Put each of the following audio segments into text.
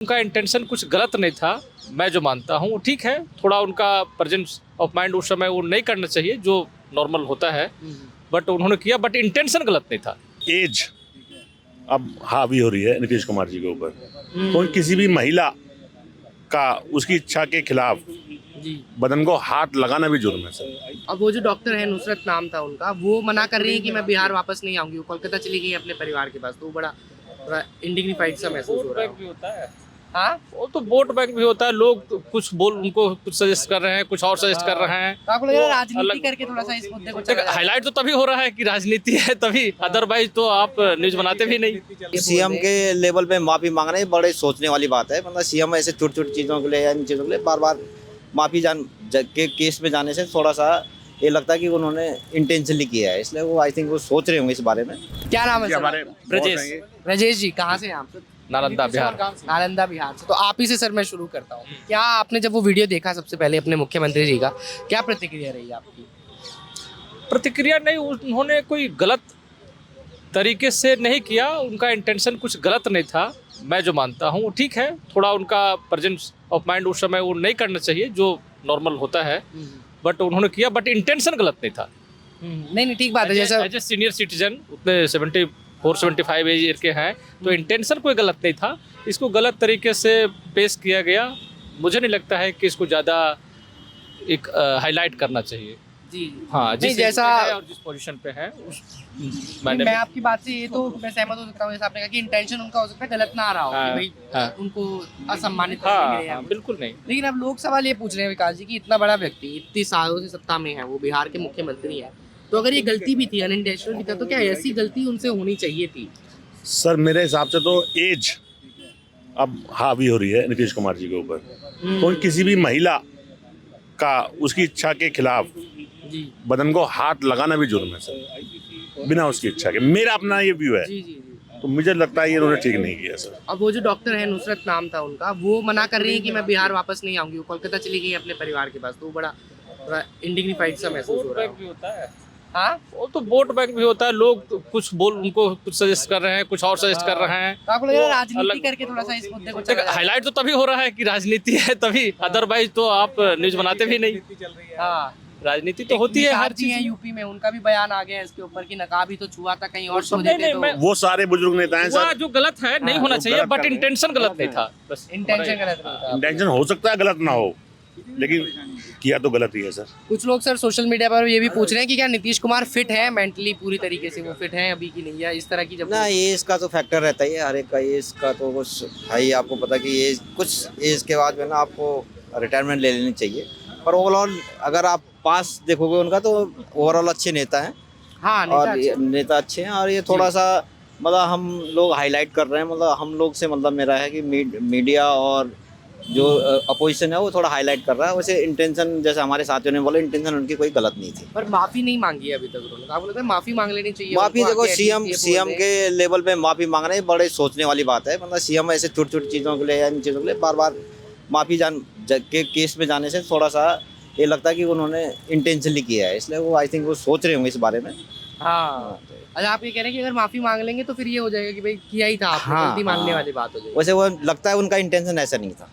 उनका इंटेंशन कुछ गलत नहीं था, मैं जो मानता हूँ ठीक है। थोड़ा उनका प्रेजेंस ऑफ माइंड उस समय वो नहीं करना चाहिए जो नॉर्मल होता है, बट उन्होंने किया, बट इंटेंशन गलत नहीं था। एज अब हावी हो रही है नीतीश कुमार जी के ऊपर। कोई किसी भी महिला का उसकी इच्छा के खिलाफ जी। बदन को हाथ लगाना भी जुर्म है सर। अब वो जो डॉक्टर है, नुसरत नाम था उनका, वो मना कर रही है कि मैं बिहार वापस नहीं आऊंगी, वो कोलकाता चली गई अपने परिवार के पास। तो वो बड़ा इंडिग्निफाइड सा महसूस हो रहा है। भी होता है, हाँ, वो तो वोट बैंक भी होता है। लोग तो कुछ बोल, उनको कुछ सजेस्ट कर रहे हैं, कुछ और सजेस्ट कर रहे हैं। तो आपको लग रहा है वो राजनीति अलग- करके थोड़ा सा इस मुद्दे को चला हाईलाइट तो तभी हो रहा है कि राजनीति है तभी, अदरवाइज तो आप न्यूज बनाते भी नहीं। सीएम के लेवल पे माफी मांगना ये बड़े सोचने वाली बात है। मतलब सीएम ऐसे छोटी छोटी चीज़ों के लिए या इन चीज़ों के लिए बार बार माफी के केस में जाने से थोड़ा सा ये लगता है कि उन्होंने इंटेंशनली किया है, इसलिए वो आई थिंक वो सोच रहे होंगे इस बारे में। क्या नाम है सर? हमारे ब्रजेश। राजेश जी, कहाँ से हैं आप? नालंदा बिहार। नालंदा बिहार से। तो आप ही से सर मैं शुरू करता हूँ। क्या आपने जब वो वीडियो देखा सबसे पहले अपने मुख्यमंत्री जी का, क्या प्रतिक्रिया रही आपकी? प्रतिक्रिया नहीं, उन्होंने कोई गलत तरीके से नहीं किया, उनका इंटेंशन कुछ गलत नहीं था, मैं जो मानता हूँ ठीक है। थोड़ा उनका प्रेजेंस ऑफ माइंड उस समय वो नहीं करना चाहिए जो नॉर्मल होता है, बट उन्होंने किया, बट इंटेंशन गलत नहीं था। नहीं ठीक बात है। जैसा एज ए सीनियर सिटीजन, उतने 74-75 एज के हैं, तो इंटेंशन कोई गलत नहीं था। इसको गलत तरीके से पेश किया गया, मुझे नहीं लगता है कि इसको ज़्यादा एक हाईलाइट करना चाहिए। जी हाँ, नहीं, जिस जैसा एज पे है और जिस पोजीशन पे है मैं आपकी बात से ये तो मैं सहमत हो सकता हूँ। जैसे आपने कहा कि इंटेंशन उनका हो सकता है गलत ना रहा हो, कि भाई हाँ। उनको असम्मानित करने के लिए या हाँ, कुछ। बिल्कुल नहीं। लेकिन अब लोग सवाल ये पूछ रहे हैं विकास जी कि इतना बड़ा व्यक्ति इतनी सालों से सत्ता में है, वो बिहार के मुख्यमंत्री है, तो अगर ये गलती भी थी, अनइंटेंशनल भी था, तो क्या ऐसी गलती उनसे होनी चाहिए थी? सर मेरे हिसाब से तो एज अब हावी हो रही है नीतीश कुमार जी के ऊपर। कोई किसी भी महिला का उसकी इच्छा के खिलाफ जी बदन को हाथ लगाना भी जुर्म है सर, बिना उसकी इच्छा के। मेरा अपना ये व्यू है, जी जी जी। तो मुझे लगता है ये उन्होंने ठीक नहीं किया सर। अब वो जो डॉक्टर है, नुसरत नाम था उनका, वो मना कर रही है कि मैं बिहार वापस नहीं आऊंगी, वो कोलकाता चली गई अपने परिवार के पास। तो वो बड़ा इंडिग्निफाइड सा महसूस हो रहा है। भी होता है, हाँ, वो तो वोट बैंक भी होता है। लोग तो कुछ बोल, उनको कुछ सजेस्ट कर रहे हैं, कुछ और सजेस्ट कर रहे हैं। तो आपको लग रहा है वो राजनीति अलग- करके थोड़ा सा इस मुद्दे को चला हाईलाइट तो तभी हो रहा है कि राजनीति है तभी, अदरवाइज तो आप न्यूज बनाते भी नहीं। हाँ, राजनीति तो होती है हर चीज है यूपी में, उनका भी बयान आ गया है इसके ऊपर कि नकाब ही तो छुआ था, कहीं और छू नहीं, देते नहीं, तो मैं- वो सारे बुजुर्ग नेता हैं हुआ सर। जो गलत है नहीं होना वो चाहिए, गलत बट कर रहे हैं। इंटेंशन गलत नहीं था। बस इंटेंशन गलत नहीं था। इंटेंशन हो सकता है गलत ना हो, लेकिन किया तो गलत ही है सर। कुछ लोग सर सोशल मीडिया पर ये भी पूछ रहे हैं कि क्या नीतीश कुमार फिट है मेंटली, पूरी तरीके से वो फिट है अभी की नहीं, या इस तरह की जब ना एज का तो फैक्टर रहता ही है, हर एक का एज का तो कुछ है ही। आपको पता कि एज कुछ एज के बाद जो है ना आपको रिटायरमेंट ले लेनी चाहिए। पर ओवरऑल अगर आप पास देखोगे उनका तो ओवरऑल अच्छे नेता हैं, हाँ और नेता अच्छे हैं। और ये थोड़ा सा मतलब हम लोग हाईलाइट कर रहे हैं, मतलब हम लोग से मतलब मेरा है कि मीडिया और जो अपोजिशन है वो थोड़ा हाईलाइट कर रहा है। वैसे इंटेंशन, जैसे हमारे साथियों ने बोला, इंटेंशन उनकी कोई गलत नहीं थी। पर माफी नहीं मांगी है अभी तक उन्होंने। आपको लगता है माफी मांग लेनी चाहिए? माफी उनको देखो, आके सीएम at least ये सीएम बोल दें। के लेवल पे माफी मांगना ये बड़े सोचने वाली बात है। मतलब सीएम ऐसे छोटी छोटी चीज़ों के लिए या इन चीज़ों के लिए बार बार माफी के केस में जाने से थोड़ा सा ये लगता है कि उन्होंने इंटेंशनली किया है, इसलिए वो आई थिंक वो सोच रहे होंगे इस बारे में। हाँ, अच्छा आप ये कह रहे हैं कि अगर माफी मांग लेंगे तो फिर ये हो जाएगा कि भाई किया ही था आपने, हाँ, गलती मानने हाँ। वाली बात हो जाएगी। वैसे वो लगता है उनका इंटेंशन ऐसा नहीं था,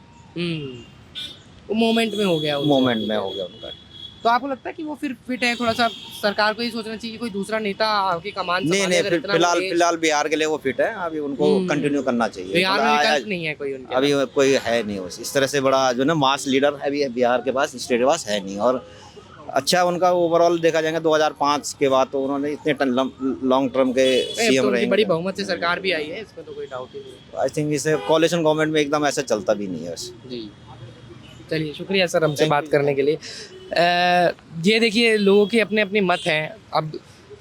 वो मोमेंट में हो गया उनसे। मोमेंट में हो गया उनका। तो आपको लगता है कि वो फिर फिट है? थोड़ा सा सरकार को ही सोचना चाहिए, कोई दूसरा नेता आपकी कमान नहीं संभाले नहीं, अगर इतना फिलहाल वो फिलहाल बिहार के लिए वो फिट है। अभी उनको कंटिन्यू करना चाहिए। बिहार में थोड़ा विकल्प नहीं है कोई उनके। अभी कोई है नहीं इस तरह से बड़ा जो ना मास लीडर अभी बिहार के पास, स्टेट के पास है नहीं। और अच्छा उनका ओवरऑल देखा जाएगा 2005 के बाद तो उन्होंने इतने लॉन्ग टर्म के सीएम तो उनकी रहे। बड़ी बहुमत से सरकार भी आई है, इसमें तो कोई डाउट ही नहीं है। आई थिंक इसे कोalition गवर्नमेंट में एकदम ऐसा चलता भी नहीं है वैसे। जी, चलिए शुक्रिया सर हमसे बात करने के लिए। ये देखिए, लोगों के अपने अपने मत हैं। अब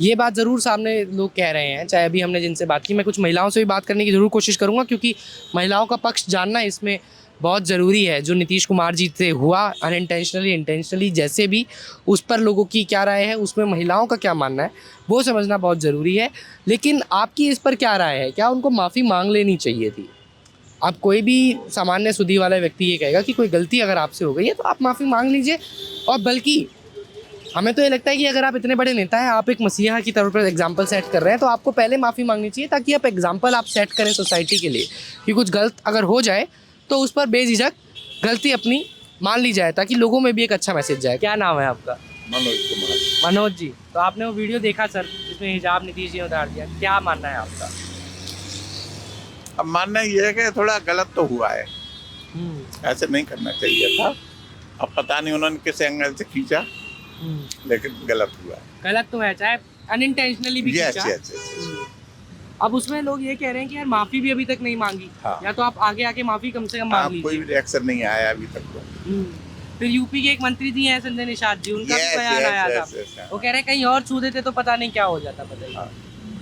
ये बात ज़रूर सामने लोग कह रहे हैं, चाहे अभी हमने जिनसे बात की, मैं कुछ महिलाओं से भी बात करने की ज़रूर कोशिश करूँगा, क्योंकि महिलाओं का पक्ष जानना इसमें बहुत ज़रूरी है। जो नीतीश कुमार जी से हुआ, अनइंटेंशनली इंटेंशनली जैसे भी, उस पर लोगों की क्या राय है, उसमें महिलाओं का क्या मानना है, वो समझना बहुत ज़रूरी है। लेकिन आपकी इस पर क्या राय है? क्या उनको माफ़ी मांग लेनी चाहिए थी? अब कोई भी सामान्य सुधी वाला व्यक्ति ये कहेगा कि कोई गलती अगर आपसे हो गई है तो आप माफ़ी मांग लीजिए। और बल्कि हमें तो ये लगता है कि अगर आप इतने बड़े नेता हैं, आप एक मसीहा की तौर पर एग्जाम्पल सेट कर रहे हैं, तो आपको पहले माफ़ी मांगनी चाहिए, ताकि आप एग्जाम्पल आप सेट करें सोसाइटी के लिए कि कुछ गलत अगर हो जाए तो उस पर बेझिझक गलती अपनी मान ली जाए, ताकि लोगों में भी एक अच्छा मैसेज जाए। क्या नाम है आपका? मनोज कुमार। मनोज जी, तो आपने वो वीडियो देखा सर जिसमें हिजाब नीतीश जी ने उतार दिया, क्या मानना है आपका? अब मानना ये है कि थोड़ा गलत तो हुआ है, ऐसे नहीं करना चाहिए था। अब पता नहीं उन्होंने किस एंगल से खींचा, लेकिन गलत हुआ है। गलत तो है, चाहे अनइंटेंशनली भी यस खींचा। यस। अब उसमें लोग ये कह रहे हैं कि यार माफी भी अभी तक नहीं मांगी, हाँ। या तो आप आगे आके माफी कम से कम मांग कोई लीजिए। भी रिएक्शन नहीं आया अभी तक तो। फिर यूपी के एक मंत्री जी हैं संजय निषाद जी, उनका भी Yes, बयान yes, आया yes, था। yes, हाँ। वो कह रहे हैं कहीं और छू देते तो पता नहीं क्या हो जाता, बताइए हाँ।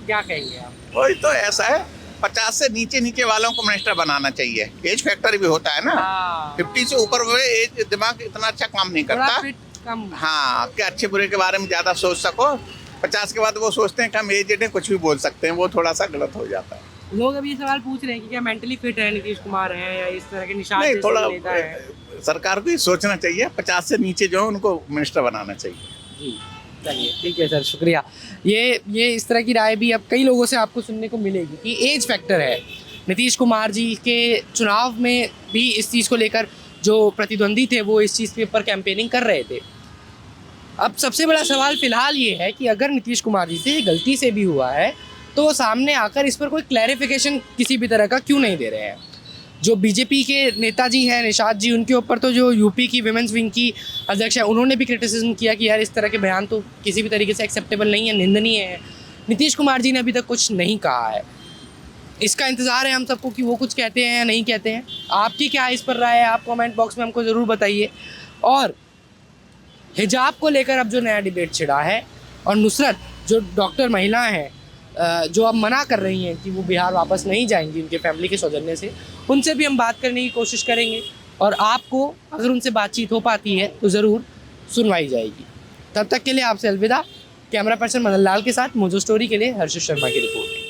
क्या कहेंगे आप? वही तो ऐसा है, 50 से नीचे नीचे वालों को मिनिस्टर बनाना चाहिए। एज फैक्टर भी होता है ना। हाँ, 50 से ऊपर हुए एज दिमाग इतना अच्छा काम नहीं थोड़ा करता। फिट कम। हाँ, क्या अच्छे बुरे के बारे में ज्यादा सोच सको। 50 के बाद वो सोचते हैं कि हम एजेड हैं, कुछ भी बोल सकते हैं, वो थोड़ा सा गलत हो जाता है। लोग अभी ये सवाल पूछ रहे हैं कि क्या मेंटली फिट है नीतीश कुमार है, या इस तरह के निशान नहीं, जैसे थोड़ा नेता है? सरकार को ये सोचना चाहिए, 50 से नीचे जो है उनको मिनिस्टर बनाना चाहिए। जी, चलिए ठीक है सर, शुक्रिया। ये इस तरह की राय भी अब कई लोगों से आपको सुनने को मिलेगी कि एज फैक्टर है। नीतीश कुमार जी के चुनाव में भी इस चीज़ को लेकर जो प्रतिद्वंदी थे वो इस चीज़ के ऊपर कैंपेनिंग कर रहे थे। अब सबसे बड़ा सवाल फिलहाल ये है कि अगर नीतीश कुमार जी से गलती से भी हुआ है तो वो सामने आकर इस पर कोई क्लैरिफिकेशन किसी भी तरह का क्यों नहीं दे रहे हैं। जो बीजेपी के नेताजी हैं निषाद जी, उनके ऊपर तो जो यूपी की विमेंस विंग की अध्यक्ष है उन्होंने भी क्रिटिसिज्म किया कि यार इस तरह के बयान तो किसी भी तरीके से एक्सेप्टेबल नहीं है, निंदनीय है। नीतीश कुमार जी ने अभी तक कुछ नहीं कहा है। इसका इंतज़ार है हम सबको कि वो कुछ कहते हैं या नहीं कहते हैं। आपकी क्या इस पर राय है, आप कमेंट बॉक्स में हमको ज़रूर बताइए। और हिजाब को लेकर अब जो नया डिबेट छिड़ा है, और नुसरत जो डॉक्टर महिला हैं जो अब मना कर रही हैं कि वो बिहार वापस नहीं जाएंगी उनके फैमिली के सौजन्य से, उनसे भी हम बात करने की कोशिश करेंगे। और आपको अगर उनसे बातचीत हो पाती है तो ज़रूर सुनवाई जाएगी। तब तक के लिए आपसे अलविदा। कैमरा पर्सन मदन लाल के साथ मोजो स्टोरी के लिए हर्षित शर्मा की रिपोर्ट।